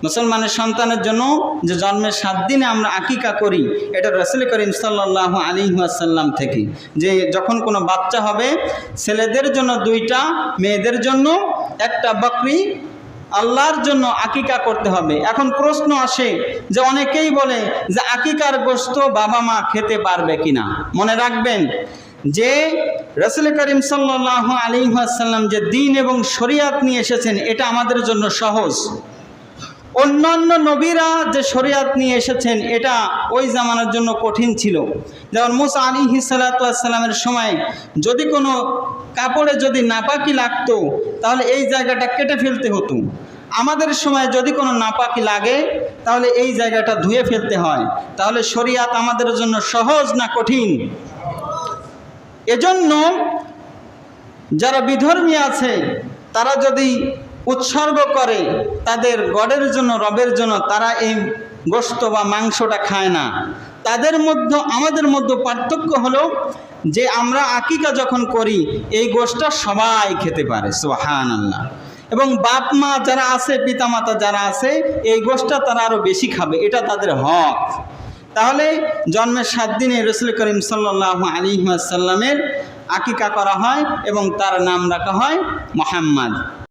মুসলমানের সন্তানের জন্য যে জন্মের 7 দিনে আমরা আকিকা করি, এটা রাসূল করিম সাল্লাল্লাহু আলাইহি ওয়াসাল্লাম থেকে, যে যখন কোনো বাচ্চা হবে ছেলেদের জন্য 2টা, মেয়েদের জন্য 1টা বকরি আল্লাহর জন্য আকিকা করতে হবে। এখন প্রশ্ন আসে যে অনেকেই বলে যে আকিকার গোশত বাবা মা খেতে পারবে কিনা। মনে রাখবেন যে রাসূল করিম সাল্লাল্লাহু আলাইহি ওয়াসাল্লাম যে দ্বীন এবং শরীয়ত নিয়ে এসেছেন এটা আমাদের জন্য সহজ। অন্যান্য নবীরা যে শরীয়ত নিয়ে এসেছেন এটা ওই জামানার জন্য কঠিন ছিল। যেমন মুসা আলাইহিস সালাতু ওয়াস সালামের সময় যদি কোনো কাপড়ে যদি নাপাকি লাগতো তাহলে এই জায়গাটা কেটে ফেলতে হতো। আমাদের সময় যদি কোনো নাপাকি লাগে তাহলে এই জায়গাটা ধুয়ে ফেলতে হয়। তাহলে শরীয়ত আমাদের জন্য সহজ না কঠিন? এজন্য যারা বিধর্মী আছে তারা যদি উৎসর্গ করে তাদের গডের জন্য, রবের জন্য, তারা এই গোশত বা মাংসটা খায় না। তাদের মধ্যে আমাদের মধ্যে পার্থক্য হলো যে আমরা আকিকা যখন করি এই গোশতটা সবাই খেতে পারে, সুবহানাল্লাহ। এবং বাপ মা যারা আছে, পিতামাতা যারা আছে, এই গোশতটা তারা আরও বেশি খাবে, এটা তাদের হক। তাহলে জন্মের 7 দিনে রাসূল করিম সাল্লাল্লাহু আলাইহি ওয়াসাল্লামের আকিকা করা হয় এবং তার নাম রাখা হয় মুহাম্মদ।